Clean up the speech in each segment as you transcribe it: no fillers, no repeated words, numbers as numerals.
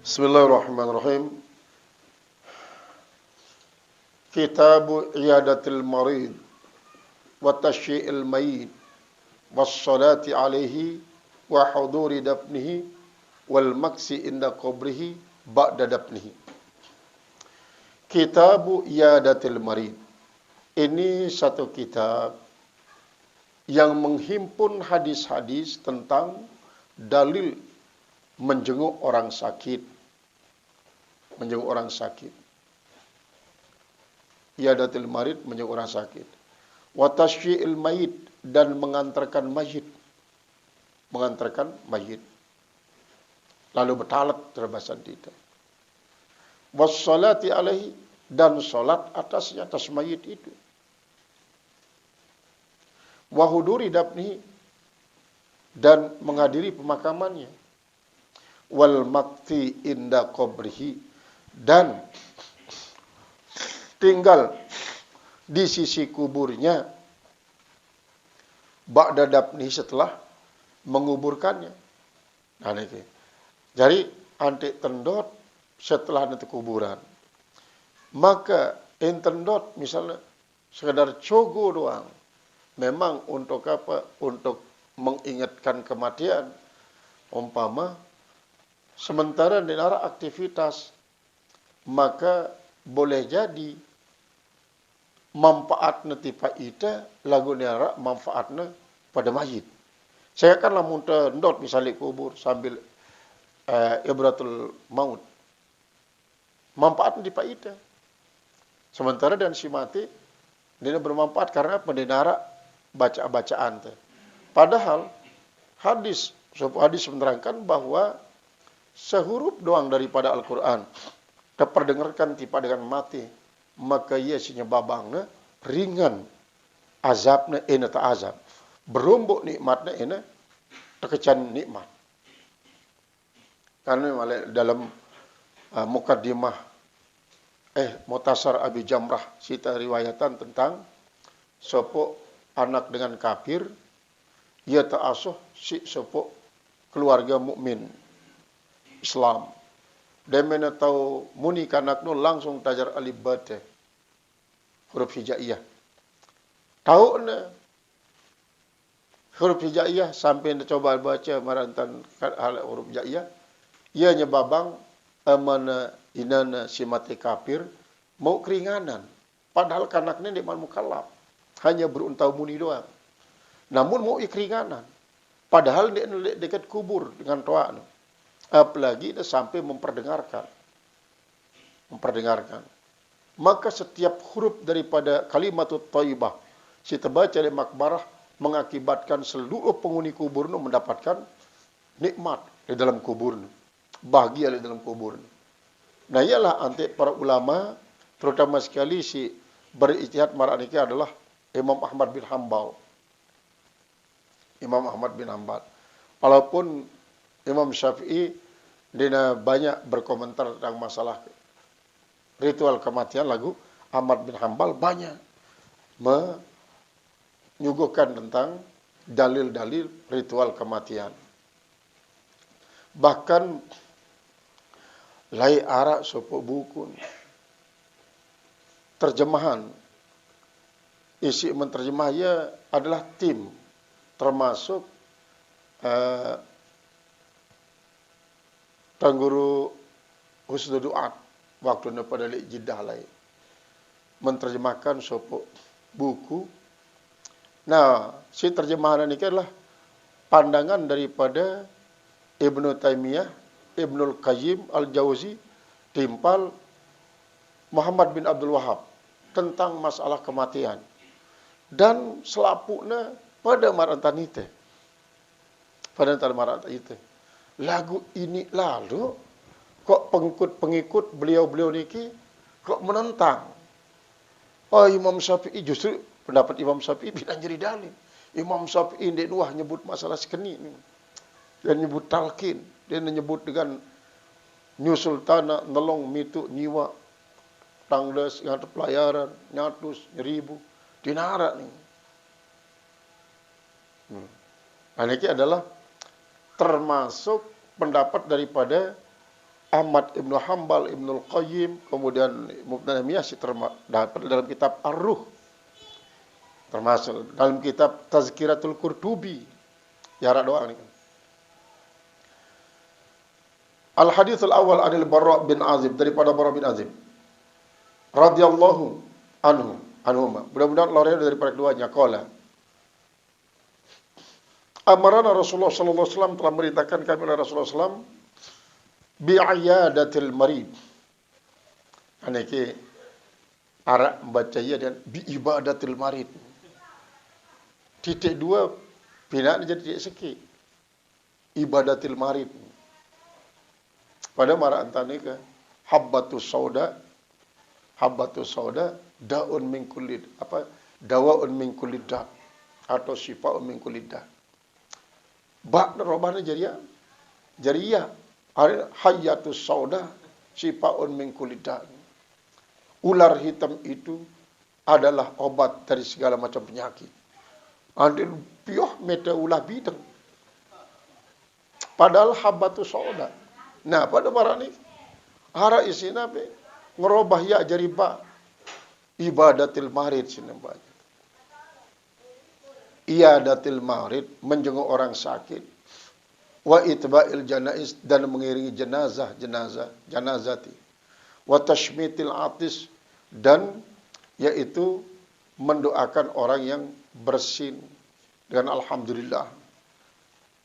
Bismillahirrahmanirrahim. Kitabu Iyadatil Marid wa Tashyi'il Mayyit wassalati alaihi wa huduri dafnihi wal maksi inda qabrihi ba'da dafnihi. Kitabu Iyadatil Marid. Ini satu kitab yang menghimpun hadis-hadis tentang dalil menjenguk orang sakit. Menjenguk orang sakit. Iyadatil marid, menjenguk orang sakit. Wa tasyyi'il mayit, dan mengantarkan mayit. Mengantarkan mayit. Lalu bertalat terbasan tidak. Wassalati alaihi, dan salat atasnya, atas mayit itu. Wa huduri dafnihi, dan menghadiri pemakamannya. Wal makti inda qabrihi, dan tinggal di sisi kuburnya ba'da dafnihi, setelah menguburkannya. Nah, ini. Jadi antik tendot setelah nanti kuburan. Maka intendot misalnya sekedar cogo doang. Memang untuk apa? Untuk mengingatkan kematian. Umpama sementara di arah aktivitas, maka boleh jadi manfaatna tipa ita lagu niara manfaatna pada mayit. Saya kan lamun tendot misalnya kubur sambil ibratul maut. Manfaatna tipa ita. Sementara dan si mati dia bermanfaat karena pendenara bacaan teh. Padahal hadis menerangkan bahwa sehuruf doang daripada Al-Quran terperdengarkan tipa dengan mati, maka ia sinya babangna ringan azabna ena ta azab, berumbuk nikmatna ena terkecan nikmat. Karena dalam mukaddimah Mutasar Abi Jamrah sita riwayatan tentang sopo anak dengan kafir, ia ta'asuh si sopo keluarga mukmin Islam. Dan mana tahu muni kanak nu langsung tajar alif ba teh huruf hijaiyah. Tahu na huruf hijaiyah sampai anda coba baca marantan huruf hijaiyah, ia nyebabang amana inana si mati kafir mau keringanan. Padahal kanaknya di man mukallaf, hanya beruntau muni doang. Namun mau keringanan. Padahal dia dekat kubur dengan toa. Apalagi dia sampai memperdengarkan. Maka setiap huruf daripada kalimatut thayyibah si terbaca di makbarah mengakibatkan seluruh penghuni kubur itu mendapatkan nikmat di dalam kubur, bahagia di dalam kubur. Nah, ialah antik para ulama, terutama sekali si berijtihad maraniki adalah Imam Ahmad bin Hanbal. Walaupun Imam Syafi'i dia banyak berkomentar tentang masalah ritual kematian, lagu Ahmad bin Hanbal banyak menyuguhkan tentang dalil-dalil ritual kematian. Bahkan lai arak sopo buku terjemahan isi menterjemahnya adalah tim, termasuk Tangguru Husnul Duat waktu pada Jeddah lain menterjemahkan sopo buku. Nah, si terjemahan ini adalah pandangan daripada Ibnu Taimiyah, Ibnul Qayyim Al-Jauzi timpal Muhammad bin Abdul Wahab tentang masalah kematian. Dan selapuknya pada marantan itu. Lagu ini lalu kok pengikut beliau-beliau niki kok menentang. Oh, Imam Syafi'i, justru pendapat Imam Syafi'i bilang jadi dalil. Imam Syafi'i dia nuah nyebut masalah sekeni ini. Dan nyebut talqin, dia menyebut dengan nyusul tanah, nelong, mitu, nyiwa, tangdes, ngat pelayaran, nyatus, nyeribu, dinara nih. Nah, ini adalah termasuk pendapat daripada Ahmad Ibnu Hanbal, Ibnu Qayyim, kemudian Ibnu Taimiyah terdapat dalam kitab Ar-Ruh, termasuk dalam kitab Tazkiratul Qurtubi. Jarak doang ini. Al-haditsul awal anil Barra bin Azib, daripada Barra bin Azib radhiyallahu anhuma. Mudah-mudahan Allah daripada keduanya. Qala amarana Rasulullah sallallahu alaihi wasallam, telah merintahkan kami oleh Rasulullah sallallahu bi'iyadatil marid. Anake arak membaca ya dan bi'ibadatil marid. Titik dua pindah jadi titik sikit. Ibadatil marid. Pada marah antani ke habbatus sauda daun min kulli dawaun min kulli da atau syifaun min kulli da. Ba robana jariyah hayatus sauda syifaun min kulli da. Ular hitam itu adalah obat dari segala macam penyakit. Andil pioh mete ulah bidang. Padahal habbatus sauda. Nah, pada marah ni hara isina be ngerubah ya jadi ba ibadatil marid sini banyak. Iyadatil marid, menjenguk orang sakit. Wa itba'il janaiz, dan mengiringi janazati. Wa tashmitil atis, dan yaitu mendoakan orang yang bersin dengan alhamdulillah.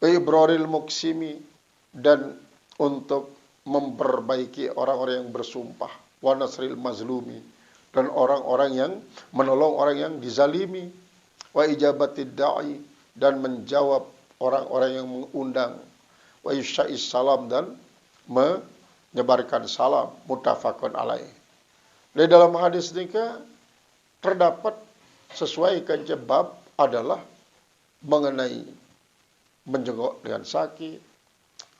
Wa ibraril muksimi, dan untuk memperbaiki orang-orang yang bersumpah. Wa nasril mazlumi, dan orang-orang yang menolong orang yang dizalimi. Wa ijabatid da'i, dan menjawab orang-orang yang mengundang. Wa isya'is salam, dan menyebarkan salam. Muttafaqun alaih. Di dalam hadis ini terdapat sesuai bab adalah mengenai menjenguk dengan sakit,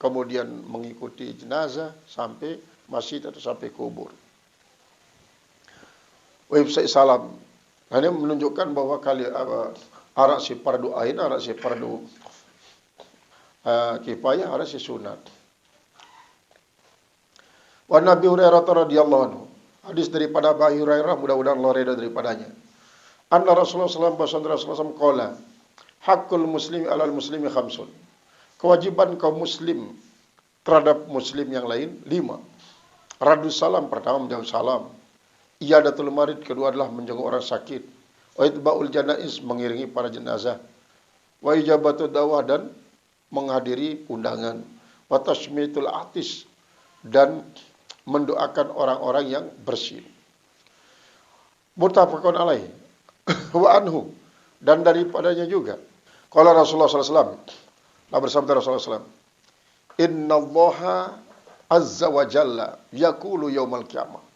kemudian mengikuti jenazah sampai masjid atau sampai kubur. Website salam. Ini menunjukkan bahwa arak si fardu ain, arak si fardu kifayah, arak si sunat. Wa Nabi Hurairah radhiyallahu anhu. Hadis daripada Abu Hurairah, mudah-mudahan Allah redha daripadanya. Anna Rasulullah sallallahu alaihi wasallam qala, haqqul muslimi 'alal muslimi khamsun. Kewajiban kaum muslim terhadap muslim yang lain 5. Radus salam, pertama menjawab salam. Iyadatul marid, kedua adalah menjenguk orang sakit. Wa itba'ul janaiz, mengiringi para jenazah. Wa ijabatud da'wah, dan menghadiri undangan. Wa tashmitul atis, dan mendoakan orang-orang yang bersin. Muttafaqun alaih. Wa anhu, dan daripadanya juga. Qala Rasulullah sallallahu alaihi wasallam, bersabda Rasulullah SAW, Inna Allaha azza wa jalla yaqulu yaumal qiyamah.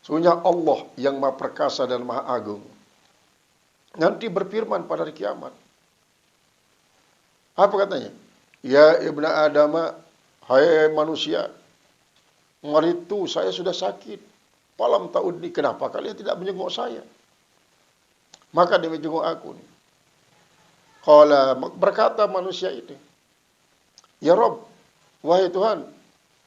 Sesungguhnya Allah yang maha perkasa dan maha agung nanti berfirman pada hari kiamat. Apa katanya? Ya ibna Adama, hai manusia, maritu, saya sudah sakit. Falam ta'udni, kenapa kalian tidak menjenguk saya? Maka dia menjenguk aku. Qala, berkata manusia ini, Ya Rabb, wahai Tuhan,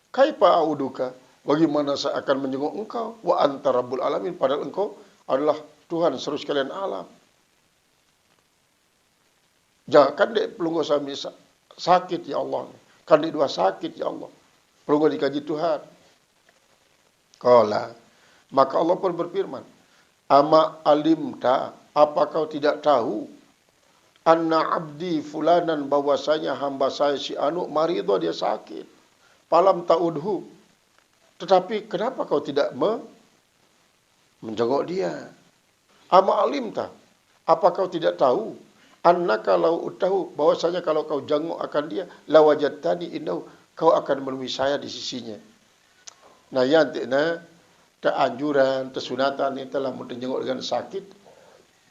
kaifa a'uduka, bagaimana saya akan menjenguk engkau? Wa anta rabbul alamin, padahal engkau adalah Tuhan seluruh sekalian alam. Jangan dek pelunggu sami sakit ya Allah. Kan dek dua sakit ya Allah. Pelunggu dikaji Tuhan. Qala, maka Allah pun berfirman, Ama alimta, apa kau tidak tahu? Anna abdi fulanan, bahwasanya hamba saya si anu marido, dia sakit. Falam ta'udhu, tetapi kenapa kau tidak menjenguk dia? Ama alimta, apa kau tidak tahu? Annaka lau utahu, bahwasanya kalau kau jenguk akan dia, lawajadtani indahu, kau akan menemui saya di sisinya. Nah, yang teanjuran, tesunatan ini telah menjenguk dengan sakit.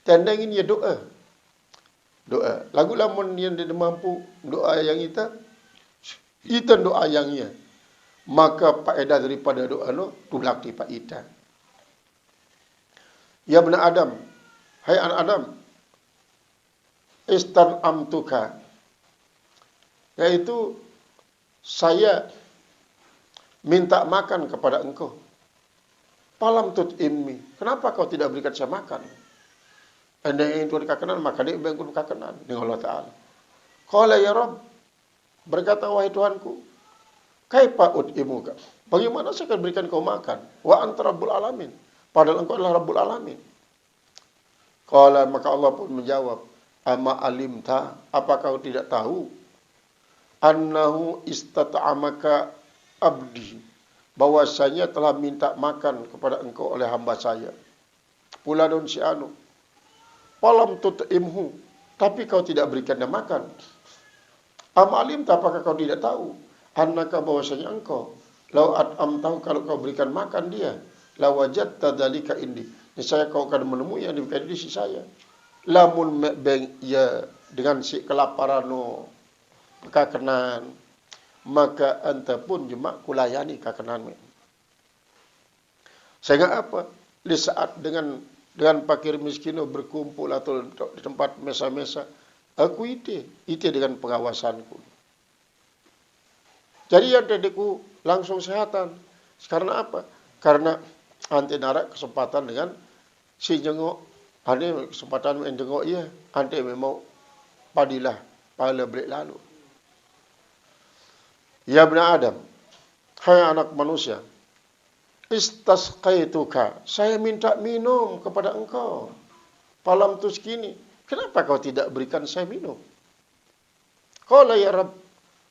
Tanda ingin ya doa. Doa. Lagu lamun yang dia mampu doa yang kita doa yang ia. Maka faedah daripada doa no tulak di faedah. Ya bani Adam, hai anak Adam, istan amtuka, Yaitu saya minta makan kepada engkau. Palam tut'immi. Kenapa kau tidak berikan saya makan? Anda yang itu dikakanan, maka dia yang dikakanan. Dengan Allah Ta'ala. Qala ya Rabb. Berkata, wahai Tuhanku. Kaifa ut'imuka. Bagaimana saya akan berikan kau makan? Wa anta Rabbul Alamin. Padahal engkau adalah Rabbul Alamin. Qala, maka Allah pun menjawab. Ama alimta. Apakah kau tidak tahu? Annahu istata'amaka abdi. Bahwasanya telah minta makan kepada engkau oleh hamba saya. Fulanun si anu. Falam tut'imhu. Tapi kau tidak berikan dia makan. Ama alimta, apakah kau tidak tahu? Annaka, bahwasanya engkau. Lau at'amtahu, kalau kau berikan makan dia. La wajadta dzalika indi. Niscaya kau akan menemui yang demikian di sisi saya. Lamun beng ya dengan si kelaparano kakanan, maka anta pun cuma kulayani kakanan. Sehingga apa? Di saat dengan fakir miskin berkumpul atau di tempat mesa-mesa, aku ite dengan pengawasanku. Jadi yang tadiku langsung sehatan. Karena apa? Karena ante narak kesempatan dengan si jengok. Ane kesempatan main jengok iya. Ante memang padilah pada balik lalu. Ya Ibn Adam, hai anak manusia, istasqaituka, saya minta minum kepada engkau. Falam tuskini, kenapa kau tidak berikan saya minum? Qala ya Rabb,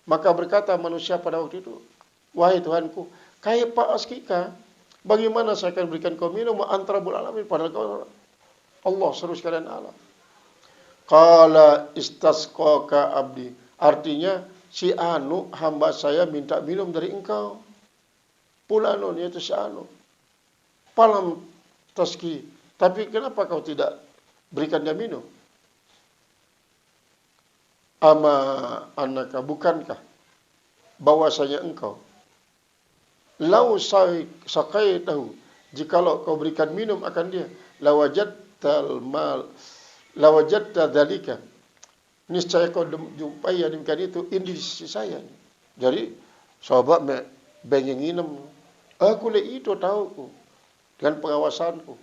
maka berkata manusia pada waktu itu, wahai Tuhanku, kaifa askika, bagaimana saya akan berikan kau minum antara Rabbul Alamin, padahal kau Allah seluruh sekalian alam. Qala istasqaka abdi, artinya si anu hamba saya minta minum dari engkau. Fulanun, yaitu si anu. Falam taski, tapi kenapa kau tidak berikan dia minum? Ama anaka, bukankah bahwasanya engkau lau saqaitahu, jikalau kau berikan minum akan dia, lawajadta dzalika, niscaya kau jumpai yang demikian itu di sisi saya. Jadi sahabat pengen minum, aku le itu tahuku dengan pengawasanku,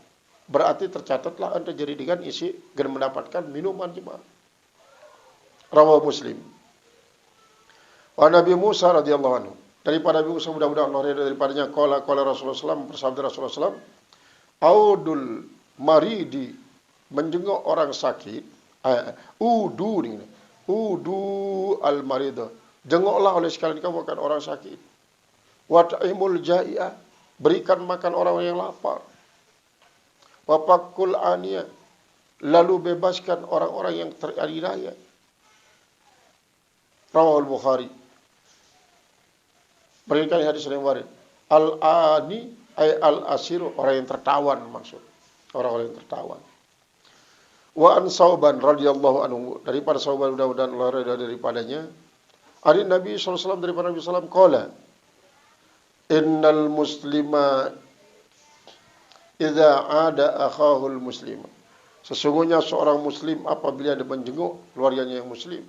berarti tercatatlah anda jadi dengan isi dan mendapatkan minuman jemaah. Rawah Muslim. Wa Nabi Musa radhiyallahu anhu, daripada Nabi Musa, mudah-mudahan Allah ridha daripadanya, qala Rasulullah SAW, bersabda Rasulullah SAW, audul maridi, menjenguk orang sakit, udu al maridah, jenguklah oleh sekalian kamu akan orang sakit. Wa ta'imul jai'ah, berikan makan orang yang lapar. Wa fakul aniyah, lalu bebaskan orang-orang yang teriaya. Rawahul Bukhari. Berikan hadis yang warid. Al-ani ay al-asiru, orang yang tertawan maksud. Orang-orang yang tertawan. Wa an Sauban radhiyallahu anhu, daripada Sauban, mudah-mudahan Allah ridha daripadanya. Ari Nabi sallallahu alaihi wasallam, daripada Nabi sallallahu alaihi wasallam, qala innal muslima idza ada akhahul muslim. Sesungguhnya seorang muslim apabila dia menjenguk keluarganya yang muslim,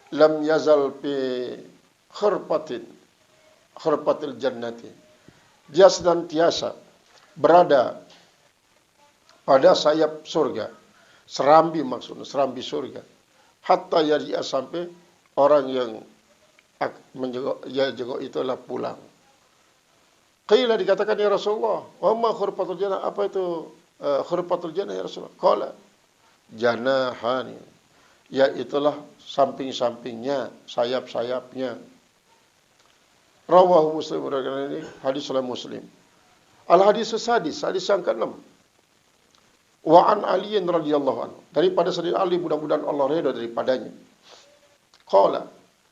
lam yazal fi khurpatil jannati, dia senantiasa berada pada sayap surga, serambi maksudnya, serambi surga, hatta yarji'a, sampai orang yang menjenguk itu adalah pulang. Qila, dikatakan ya Rasulullah, wa ma khurpatul jannah, apa itu khurpatul jannah ya Rasulullah? Qala janahani, ya itulah samping-sampingnya, sayap-sayapnya. Rawahu Muslim, ini hadis oleh Muslim. Al-hadis sadis, hadis yang ke-6. Wa an Ali radhiyallahu anhu, daripada Sayyidina Ali, mudah-mudahan Allah ridha daripadanya. Qala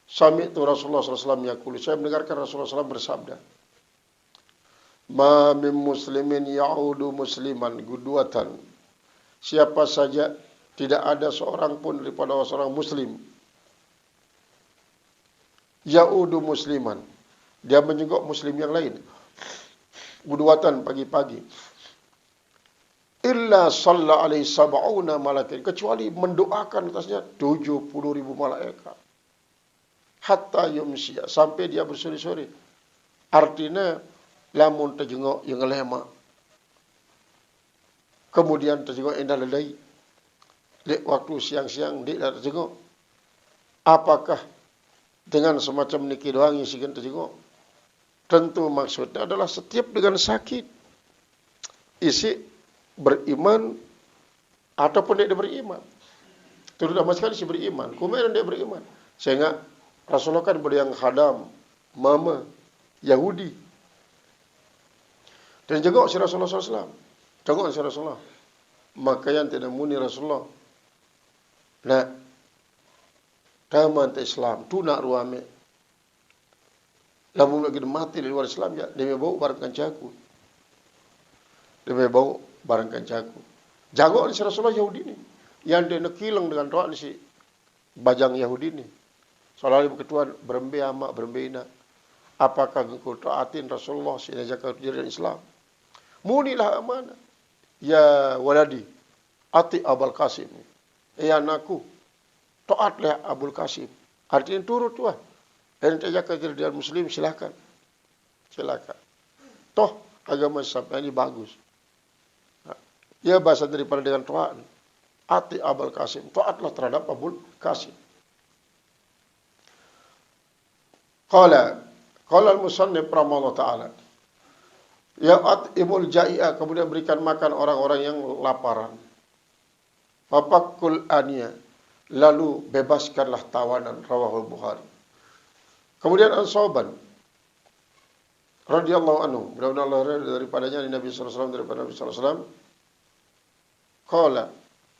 sami'tu Rasulullah sallallahu alaihi wasallam yaqulu, saya mendengarkan Rasulullah SAW bersabda, ma min muslimin ya'udu musliman gudwatan, siapa saja, tidak ada seorang pun daripada seorang muslim ya'udu musliman, dia menjenguk muslim yang lain, gudwatan, pagi-pagi, illa salla alaihi sab'una malakin, kecuali mendoakan atasnya 70.000 malaikat. hatta yumsiya, sampai dia bersore-sore. Artinya lamun terjengok yang lema, kemudian terjengok indah ledai, di waktu siang-siang di terjengok, apakah dengan semacam niki doang yang sigen terjengok? Tentu maksudnya adalah setiap dengan sakit, isi beriman ataupun tidak beriman. Terutama sekali si beriman, kemudian dia beriman. Sehingga Rasulullah kan beriang khadam, mama, Yahudi. Dan jengok si Rasulullah SAW. Jengok si Rasulullah. Maka yang tidak muni Rasulullah. Nah, taman Islam, tu nak ruame. Lamun lagi mati di luar Islam ya, dia bau barang kancaku. Dia bau barang kancaku. Jago si Rasulullah Yahudi ni. Yang dia nekilang dengan doa si bajang Yahudi ni. Soalnya berketuan berembe amak berembe ina. Apakah engkau taatin Rasulullah sehingga jaga kejadian Islam? Munilah amanah. Ya waladi, ati Abul Qasim. Ya anakku, taatlah Abul Qasim. Artinya turut tuah. Ente jaga kejadian Muslim silakan. Silakan. Toh agama Islam ini bagus. Ya bahasa daripada dengan taat. Ati Abul Qasim. Taatlah terhadap Abul Qasim. Qala al-musannif rahimahullah ta'ala. Ya at'imul ja'i'a, kemudian berikan makan orang-orang yang laparan. Fafakul aniya, lalu bebaskanlah tawanan, rawahul Bukhari. Kemudian An-Sauban radhiyallahu anhu, mudah-mudahan Allah daripadanya Nabi sallallahu alaihi wasallam, daripada Nabi sallallahu alaihi wasallam. Qala,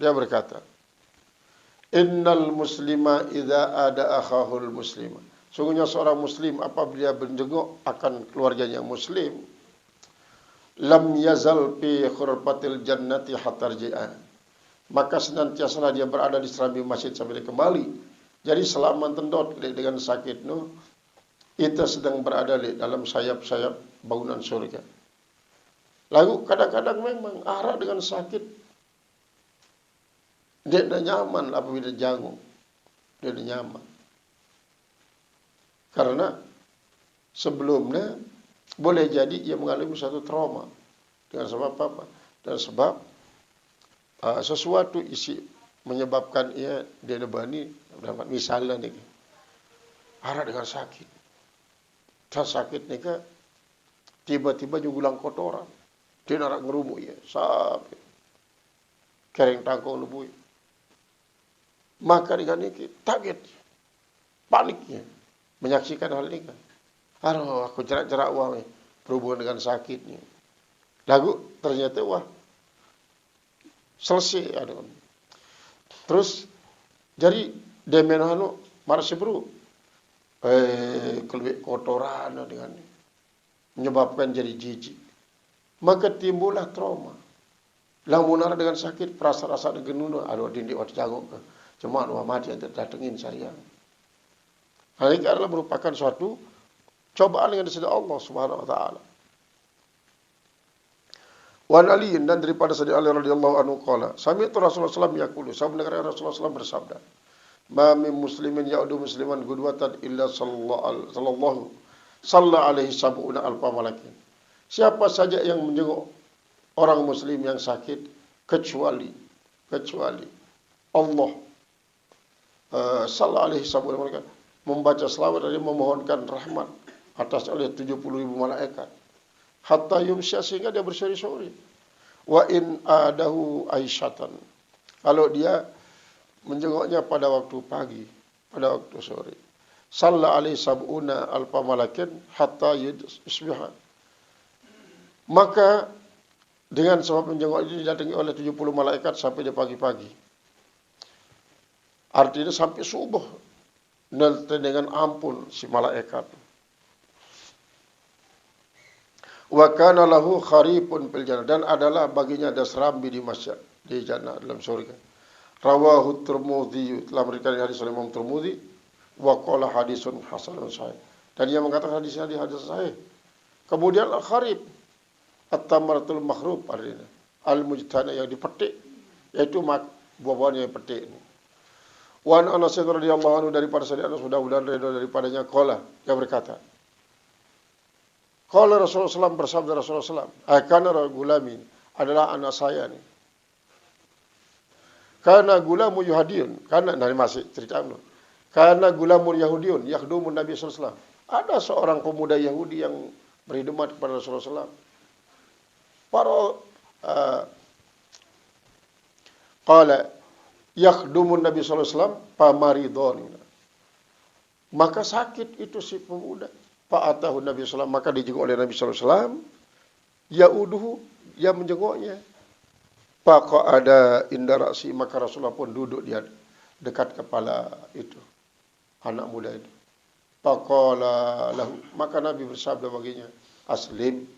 dia berkata, innal muslima idza ada akhahul muslima. Sungguhnya seorang muslim apabila menjenguk akan keluarganya muslim, lam yazal fi khurfatil jannati hatta rji'a. Maka senantiasa dia berada di serambi masjid sampai dia kembali. Jadi selama tendot dengan sakit nu, kita sedang berada di dalam sayap-sayap bangunan surga. Lalu kadang-kadang memang arah dengan sakit, dia tidak nyaman apabila janggung. Dia tidak nyaman. Karena sebelumnya boleh jadi ia mengalami satu trauma. Dengan sebab apa? Dan sebab sesuatu isi menyebabkan ia dia bani, misalnya nih, arah dengan sakit. Dan sakit nih ke, tiba-tiba nyugulang kotoran. Dia narak ngerumu ya, sampai kering tangkong lebui. Maka dengan ini kaget, paniknya menyaksikan hal ini kan. Aduh, aku cerak-cerak uang berhubungan dengan sakitnya. Lalu ternyata wah selesai ada. Terus jadi demenano marah bro. Kelebih kotoran dengan menyebabkan jadi jijik. Maka timbullah trauma. Lamun ada dengan sakit, perasa-rasa genunu, aduh dindik waktu jangok ke. Cuma wah mati yang terdatengin sariang. Hal ini adalah merupakan suatu cobaan yang disediakan Allah Subhanahu wa taala. Wan Ali, dan daripada Sayyidina Ali radhiyallahu anhu qala, sami'tu Rasulullah sallallahu alaihi wasallam yaqulu, saya mendengar Rasulullah sallallahu bersabda, ma min muslimin ya'udu musliman gudwatan illa sallallahu alaihi sab'una alfa malakin. Siapa saja yang menjenguk orang muslim yang sakit kecuali Allah sallallahu alaihi sab'una malakin membaca selawat dan memohonkan rahmat atas oleh 70.000 malaikat. Hatta yumsya, sehingga dia bersori-sori. Wa in adahu aisyatan. Kalau dia menjenguknya pada waktu pagi, pada waktu sore. Salla alaihi sab'una alfa malakin hatta yusbiha. Maka dengan sebab menjenguk ini didatangi oleh 70 malaikat sampai di pagi-pagi. Artinya sampai subuh. Dengan ampun si malaikat. Wa kana lahu kharifun fil jannah, dan adalah baginya ada serambi di masjid di jannah dalam surga. Rawahu Tirmidzi, telah berikan hadis oleh Imam Tirmidzi, wa qala hadisun hasanun sahih, dan dia mengatakan hadisnya hadis sahih. Kemudian al-kharif at-tamaratul makhrub, artinya al-mujtana yang dipetik, yaitu buah-buahnya yang petik ini. Wa an Anas radhiyallahu anhu daripada sahabat Anas mudah-mudahan ridha daripadanya qala dia berkata qala Rasulullah SAW bersabda Rasulullah SAW kana gulami adalah anak saya ni kana gulamu Yahudiyun kana dari masih cerita dulu kana gulamun Yahudiyun yakhdumun Nabi sallallahu alaihi wasallam ada seorang pemuda Yahudi yang berkhidmat kepada Rasulullah SAW para qala yakhdumun Nabi sallallahu alaihi wasallam pamaridon. Maka sakit itu si pemuda. Fa'atahu Nabi sallallahu alaihi wasallam, maka dijenguk oleh Nabi sallallahu alaihi wasallam. Ya'uduhu, ia menjenguknya. Faqa'ada inda ra'si, maka Rasulullah pun duduk di dekat kepala itu, anak muda itu. Faqala lahu, maka Nabi bersabda baginya, aslim,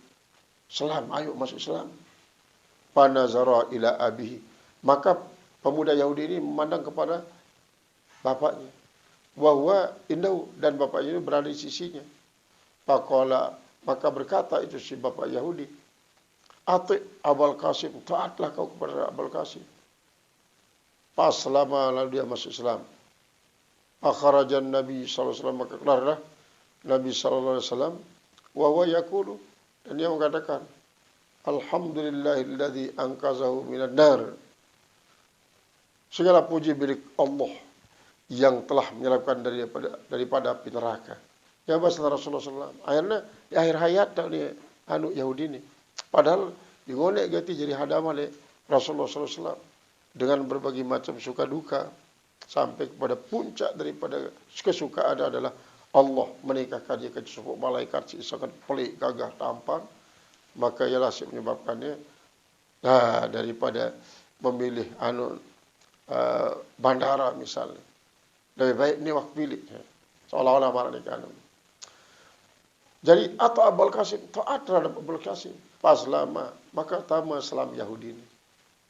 Islam, ayo masuk Islam. Fanazara ila abihi, maka pemuda Yahudi ini memandang kepada bapaknya. Wahwa indahu, dan bapaknya ini berada di sisinya. Faqala, maka berkata itu si bapak Yahudi, ati Abul Qasim, taatlah kau kepada Abul Qasim. Pas lama lalu dia masuk Islam. Akharajan Nabi sallallahu alaihi wasallam, maka keluarlah Nabi sallallahu alaihi wasallam wa huwa yaqulu, dan dia mengatakan alhamdulillahilladzi anqazahu minan nar. Segala puji milik Allah yang telah menyelamatkan daripada api neraka. Ya bahasa Rasulullah SAW. Akhirnya di akhir hayat dia anu Yahudi ini. Padahal digonek ganti jadi hadam oleh Rasulullah SAW dengan berbagai macam suka duka sampai kepada puncak daripada kesukaan adalah Allah menikahkan dia ke sebuah malaikat sangat pelik, gagah, tampan. Maka ialah yang menyebabkannya daripada memilih bandara misalnya. Lebih baik ni waktu pilih. Seolah-olah marah nikah. Jadi atau Abul Qasim, taat terhadap Abul Qasim. Pas lama, maka tama Islam Yahudi ini.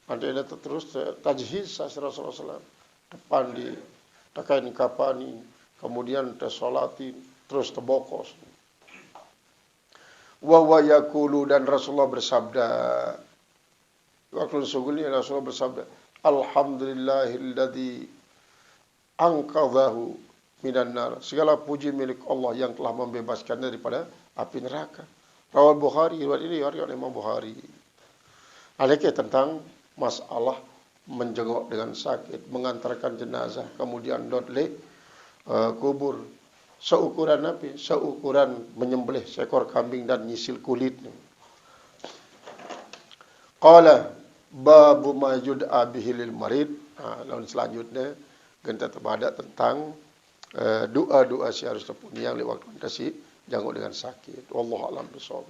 Nanti dia terus tajhiz Rasulullah SAW. Depan di takain kapani, kemudian tersolatin, terus terbokos. Wa yaqulu, dan Rasulullah bersabda. Waktu sesungguhnya Rasulullah bersabda, alhamdulillahilladzi angqadhahu minan nar. Segala puji milik Allah yang telah membebaskan daripada api neraka. Rawal Bukhari, riwayat ini riwayat oleh Imam Bukhari. Adakah tentang masalah menjenguk dengan sakit, mengantarkan jenazah, kemudian dodle kubur. Seukuran apa? Seukuran menyembelih seekor kambing dan nyisil kulitnya. Qala babu ma yud'a bihi lil marid. Lalu selanjutnya kita terbadak tentang doa-doa si harus terpenuhi yang lewat waktu jangkut dengan sakit. Wallahu a'lam bishawab.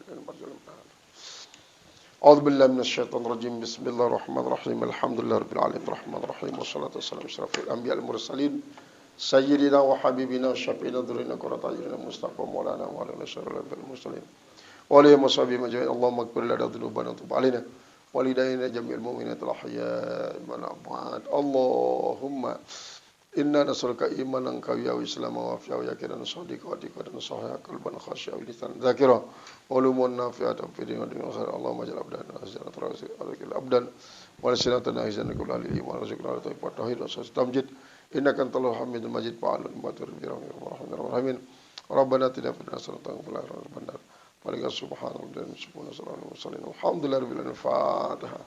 A'udzu billahi minasyaitonir rajim. Bismillahirrahmanirrahim. Alhamdulillahirabbil alamin. Arrahmanir rahim. Wassalatu wassalamu ala asyrafil anbiya'il mursalin. Sayyidina wa habibina syafi'ina dzurrina qurrata a'yunina mustafa maulana wa ala syarril mursalin. Wa alihi washabihi majma'in. Allahumma ighfir lana dzunubana wa tub 'alaina. Walidayna jami'il mu'minati al-ahya'i wal amwat. Allahumma inna nas'aluka imanan qawiyyan wa islaman wa afiya wa yaqinan shadiqan wa tiqatan sahihan qalban khashi'an wa lisan dzakira wa ulumun nafi'atan fi dinin wa dunya khair. Allahumma ja'al abdana azana tarasi alakil abdan wa lisanatan ahizan kullu alihi wa rizqana wa tauhid wa tamjid. Innaka antal hamidul majid fa'alun matur bi rahmatir rabbana atina fid dunya hasanatan wa fil akhirati hasanatan wa qina adzabannar. Subhanallahi wa bihamdihi subhanallahi wa bihamdihi. Alhamdulillahirabbil alamin. Fatiha.